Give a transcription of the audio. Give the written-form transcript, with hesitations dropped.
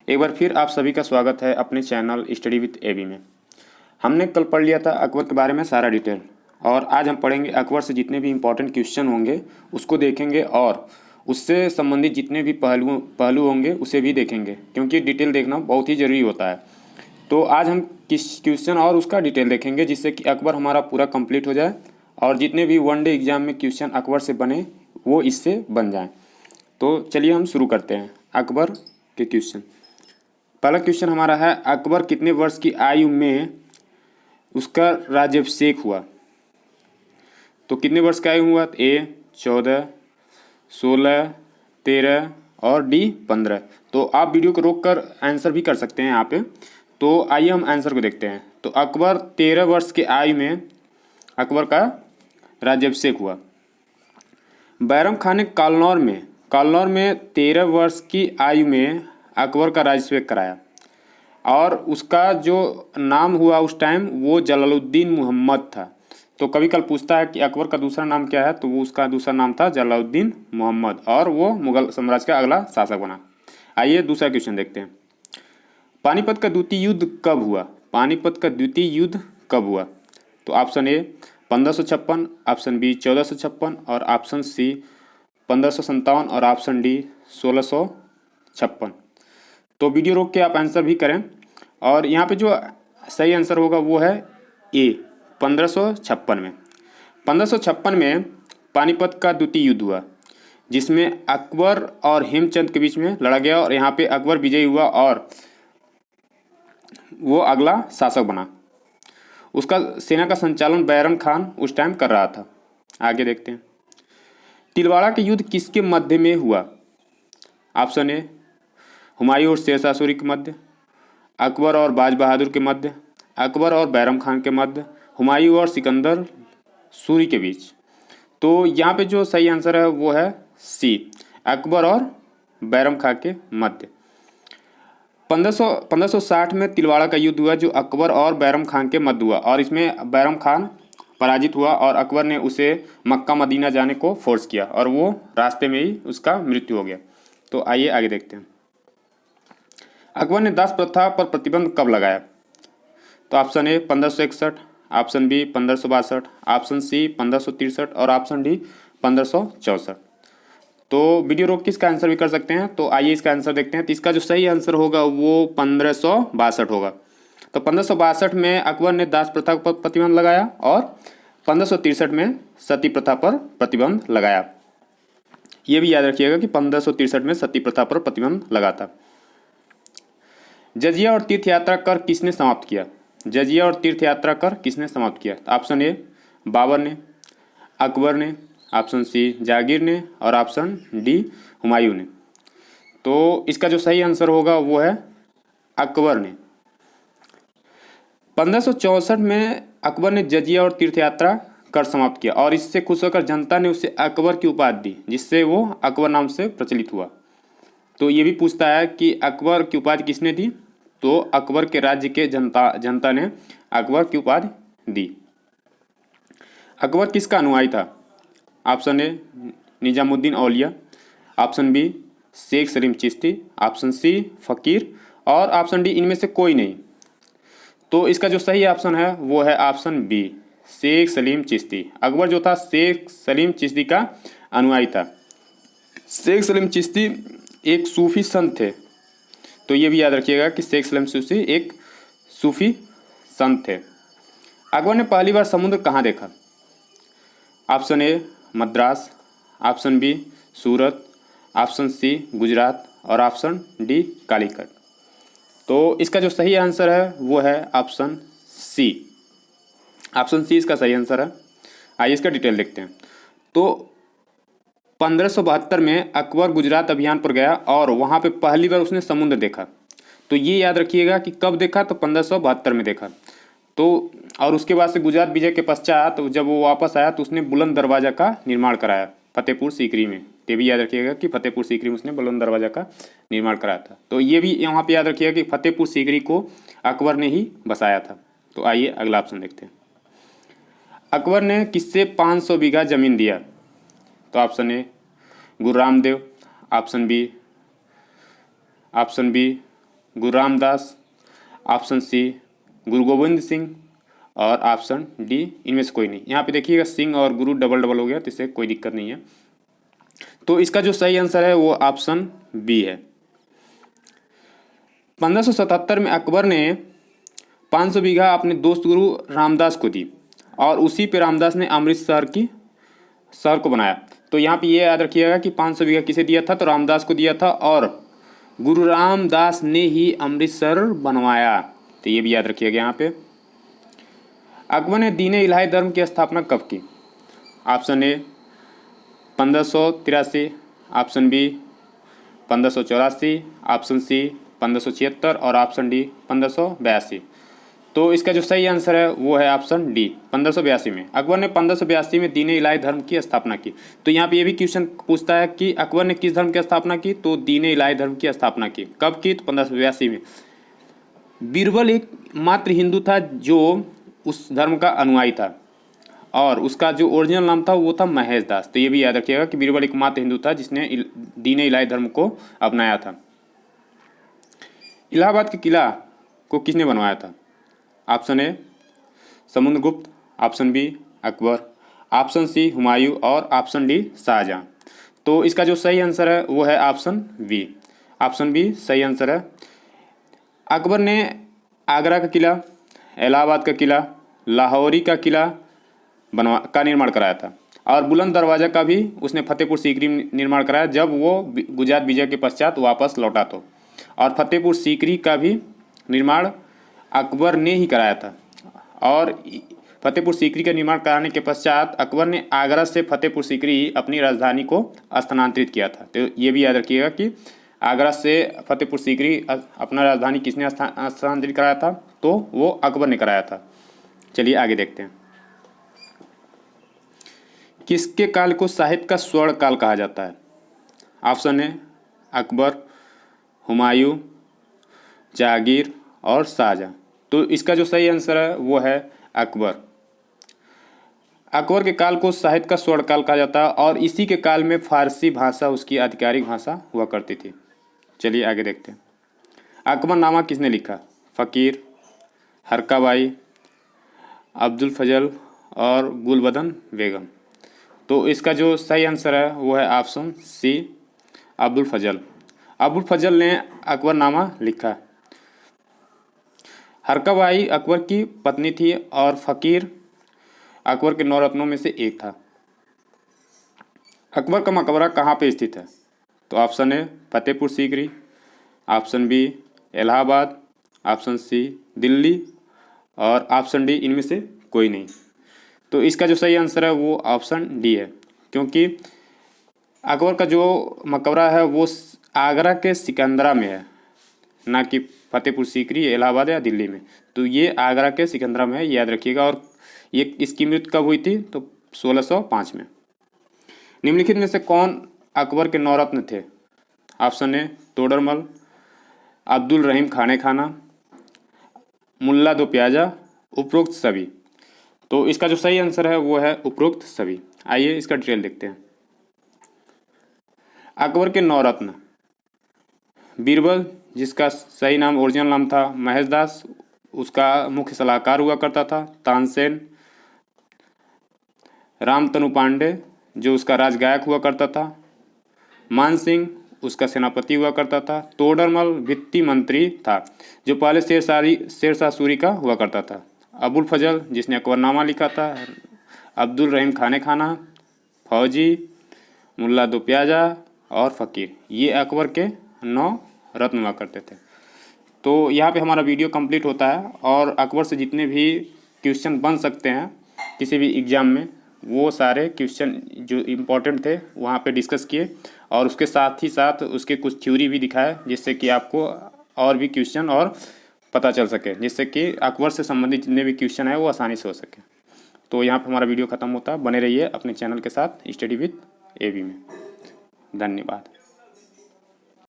एक बार फिर आप सभी का स्वागत है अपने चैनल स्टडी विथ एबी में। हमने कल पढ़ लिया था अकबर के बारे में सारा डिटेल, और आज हम पढ़ेंगे अकबर से जितने भी इम्पोर्टेंट क्वेश्चन होंगे उसको देखेंगे, और उससे संबंधित जितने भी पहलू होंगे उसे भी देखेंगे, क्योंकि डिटेल देखना बहुत ही ज़रूरी होता है। तो आज हम किस क्वेश्चन और उसका डिटेल देखेंगे, जिससे कि अकबर हमारा पूरा कंप्लीट हो जाए और जितने भी वनडे एग्जाम में क्वेश्चन अकबर से बने वो इससे बन जाएं। तो चलिए हम शुरू करते हैं अकबर के क्वेश्चन। पहला क्वेश्चन हमारा है, अकबर कितने वर्ष की आयु में उसका राज्याभिषेक हुआ? तो कितने वर्ष का आयु हुआ? ए 14, 16, 13 और डी 15। तो आप वीडियो को रोक कर आंसर भी कर सकते हैं यहाँ पे। तो आइए हम आंसर को देखते हैं। तो अकबर 13 वर्ष के आयु में अकबर का राज्याभिषेक हुआ। बैरम खान ने कालनौर में 13 वर्ष की आयु में अकबर का राज्याभिषेक कराया, और उसका जो नाम हुआ उस टाइम वो जलालुद्दीन मोहम्मद था। तो कभी कल पूछता है कि अकबर का दूसरा नाम क्या है, तो वो उसका दूसरा नाम था जलालुद्दीन मोहम्मद, और वो मुगल साम्राज्य का अगला शासक बना। आइए दूसरा क्वेश्चन देखते हैं। पानीपत का द्वितीय युद्ध कब हुआ? पानीपत का द्वितीय युद्ध कब हुआ? तो ऑप्शन ए 1556, ऑप्शन बी 1456 और ऑप्शन सी 1557 और ऑप्शन डी 1656। तो वीडियो रोक के आप आंसर भी करें, और यहाँ पे जो सही आंसर होगा वो है ए 1556 में। 1556 में पानीपत का द्वितीय युद्ध हुआ, जिसमें अकबर और हेमचंद के बीच में लड़ा गया, और यहाँ पे अकबर विजयी हुआ और वो अगला शासक बना। उसका सेना का संचालन बैरम खान उस टाइम कर रहा था। आगे देखते हैं। तिलवाड़ा के युद्ध किसके मध्य में हुआ? ऑप्शन ए हुमायूं और शेरशाह सूरी के मध्य, अकबर और बाज बहादुर के मध्य, अकबर और बैरम खान के मध्य, हुमायूं और सिकंदर सूरी के बीच। तो यहाँ पे जो सही आंसर है वो है सी, अकबर और बैरम खान के मध्य। 1560 में तिलवाड़ा का युद्ध हुआ, जो अकबर और बैरम खान के मध्य हुआ, और इसमें बैरम खान पराजित हुआ और अकबर ने उसे मक्का मदीना जाने को फोर्स किया, और वो रास्ते में ही उसका मृत्यु हो गया। तो आइए आगे देखते हैं। अकबर ने दास प्रथा पर प्रतिबंध कब लगाया? तो option A 1561, option B 1562, option C 1563 और ऑप्शन डी 1564। तो वीडियो रोक के इसका आंसर भी कर सकते हैं। तो आइए इसका आंसर देखते हैं। तो इसका जो सही आंसर होगा वो 1562 होगा। तो 1562 में अकबर ने दास प्रथा पर प्रतिबंध लगाया, और 1563 में सती प्रथा पर प्रतिबंध लगाया। ये भी याद रखिएगा कि 1563 में सती प्रथा पर प्रतिबंध लगा था। जजिया और तीर्थ यात्रा कर किसने समाप्त किया? जजिया और तीर्थ यात्रा कर किसने समाप्त किया? ऑप्शन ए बाबर ने, अकबर ने, ऑप्शन सी जागीर ने और ऑप्शन डी हुमायूं ने। तो इसका जो सही आंसर होगा वो है अकबर ने। 1564 में अकबर ने जजिया और तीर्थ यात्रा कर समाप्त किया, और इससे खुश होकर जनता ने उसे अकबर की उपाधि दी, जिससे वो अकबर नाम से प्रचलित हुआ। तो ये भी पूछता है कि अकबर की उपाधि किसने दी? तो अकबर के राज्य के जनता ने अकबर की उपाधि दी। अकबर किसका अनुयायी था? Option A Nizamuddin Auliya, option B Sheikh Salim Chishti, option C फकीर और ऑप्शन डी इनमें से कोई नहीं। तो इसका जो सही ऑप्शन है वो है ऑप्शन बी, शेख सलीम चिश्ती। अकबर जो था शेख सलीम चिश्ती का अनुयायी था। शेख सलीम चिश्ती एक सूफी संत थे। तो ये भी याद रखिएगा कि शेख सलीम चिश्ती एक सूफी संत थे। अकबर ने पहली बार समुद्र कहाँ देखा? Option A Madras, option B Surat, option C Gujarat और ऑप्शन डी कालीकट। तो इसका जो सही आंसर है वो है ऑप्शन सी। ऑप्शन सी इसका सही आंसर है। आइए इसका डिटेल देखते हैं। तो 1572 में अकबर गुजरात अभियान पर गया, और वहाँ पे पहली बार उसने समुद्र देखा। तो ये याद रखिएगा कि कब देखा? तो 1572 में देखा। तो और उसके बाद से गुजरात विजय के पश्चात जब वो वापस आया तो उसने बुलंद दरवाजा का निर्माण कराया फतेहपुर सीकरी में। ये भी याद रखिएगा कि फतेहपुर सीकरी में उसने बुलंद दरवाजा का निर्माण कराया था। तो ये भी यहाँ पे याद रखिएगा कि फतेहपुर सीकरी को अकबर ने ही बसाया था। तो आइए अगला ऑप्शन देखते हैं। अकबर ने किससे 500 बीघा जमीन दिया? तो ऑप्शन ए गुरु रामदेव, ऑप्शन बी गुरु रामदास, ऑप्शन सी गुरु गोविंद सिंह और ऑप्शन डी इनमें से कोई नहीं। यहाँ पे देखिएगा सिंह और गुरु डबल डबल हो गया, तो इससे कोई दिक्कत नहीं है। तो इसका जो सही आंसर है वो ऑप्शन बी है। 1577 में अकबर ने 500 बीघा अपने दोस्त गुरु रामदास को दी और उसी पे रामदास ने अमृतसर शहर को बनाया। तो यहाँ पे ये याद रखिएगा कि 500 बीघा किसे दिया था, तो रामदास को दिया था और गुरु रामदास ने ही अमृतसर बनवाया। तो ये भी याद रखिएगा यहाँ पे। अकबर ने दीन इलाही धर्म की स्थापना कब की? Option A 1583, option B 1584, option C 1576 और ऑप्शन डी 1582। तो इसका जो सही आंसर है वो है ऑप्शन डी 1582 में। अकबर ने 1582 में दीन इलाही धर्म की स्थापना की। तो यहाँ पे ये भी क्वेश्चन पूछता है कि अकबर ने किस धर्म की स्थापना की, तो दीन इलाही धर्म की स्थापना की। कब की? तो 1582 में। बीरबल एक मात्र हिंदू था जो उस धर्म का अनुयायी था और उसका जो ओरिजिनल नाम था वो था महेश दास। तो ये भी याद रखिएगा कि बीरबल एकमात्र हिंदू था जिसने दीन इलाही धर्म को अपनाया था। इलाहाबाद के किला को किसने बनवाया था? Option A Samudragupta, option B Akbar, option C Humayun और ऑप्शन डी शाहजहां। तो इसका जो सही आंसर है वो है ऑप्शन बी। ऑप्शन बी सही आंसर है। अकबर ने आगरा का किला, इलाहाबाद का किला, लाहौरी का किला का निर्माण कराया था और बुलंद दरवाज़ा का भी उसने फतेहपुर सीकरी निर्माण कराया जब वो गुजरात विजय के पश्चात वापस लौटा। तो और फतेहपुर सीकरी का भी निर्माण अकबर ने ही कराया था और फतेहपुर सीकरी का निर्माण कराने के पश्चात अकबर ने आगरा से फतेहपुर सीकरी अपनी राजधानी को स्थानांतरित किया था। तो ये भी याद रखिएगा कि आगरा से फतेहपुर सीकरी अपना राजधानी किसने स्थानांतरित कराया था, तो वो अकबर ने कराया था। चलिए आगे देखते हैं। किसके काल को साहित्य का स्वर्ण काल कहा जाता है? ऑप्शन है अकबर, हुमायूं, जहांगीर और शाहजहां। तो इसका जो सही आंसर है वो है अकबर। अकबर के काल को साहित्य का स्वर्ण काल कहा जाता है और इसी के काल में फारसी भाषा उसकी आधिकारिक भाषा हुआ करती थी। चलिए आगे देखते हैं। अकबरनामा किसने लिखा? फ़कीर, हरकाबाई, अब्दुल फजल और गुलबदन बेगम। तो इसका जो सही आंसर है वो है ऑप्शन सी अब्दुल फजल। अब्दुल फजल ने अकबरनामा लिखा। हरकाबाई अकबर की पत्नी थी और फ़कीर अकबर के 9 रत्नों में से एक था। अकबर का मकबरा कहाँ पे स्थित है? तो option A Fatehpur Sikri, option B Allahabad, option C Delhi और ऑप्शन डी इनमें से कोई नहीं। तो इसका जो सही आंसर है वो ऑप्शन डी है, क्योंकि अकबर का जो मकबरा है वो आगरा के सिकंदरा में है, ना कि फतेहपुर सीकरी, इलाहाबाद या दिल्ली में। तो ये आगरा के सिकंदरा में है, याद रखिएगा। और ये इसकी मृत्यु कब हुई थी? तो 1605 में। निम्नलिखित में से कौन अकबर के 9 रत्न थे? ऑप्शन ए तोडरमल, अब्दुल रहीम खाने खाना, मुल्ला दो प्याजा, उपरोक्त सभी। तो इसका जो सही आंसर है वो है उपरोक्त सभी। आइए इसका डिटेल देखते हैं। अकबर के 9 रत्न। बीरबल, जिसका सही नाम ओरिजिनल नाम था महेश दास, उसका मुख्य सलाहकार हुआ करता था। तानसेन, रामतनु पांडे जो उसका राजगायक हुआ करता था। मान सिंह उसका सेनापति हुआ करता था। तोडरमल वित्तीय मंत्री था जो पहले शेरशाह सूरी का हुआ करता था। अबुल फजल जिसने अकबरनामा लिखा था। अब्दुल रहीम खाने खाना, फौजी, मुल्ला दो प्याजा और फ़कीर, ये अकबर के 9 रत्न हुआ करते थे। तो यहाँ पे हमारा वीडियो कंप्लीट होता है और अकबर से जितने भी क्वेश्चन बन सकते हैं किसी भी एग्ज़ाम में, वो सारे क्वेश्चन जो इम्पोर्टेंट थे वहाँ पे डिस्कस किए और उसके साथ ही साथ उसके कुछ थ्योरी भी दिखाए, जिससे कि आपको और भी क्वेश्चन और पता चल सके, जिससे कि अकबर से संबंधित जितने भी क्वेश्चन है वो आसानी से हो सके। तो यहाँ पे हमारा वीडियो ख़त्म होता है। बने रहिए अपने चैनल के साथ स्टडी विथ एबी में। धन्यवाद।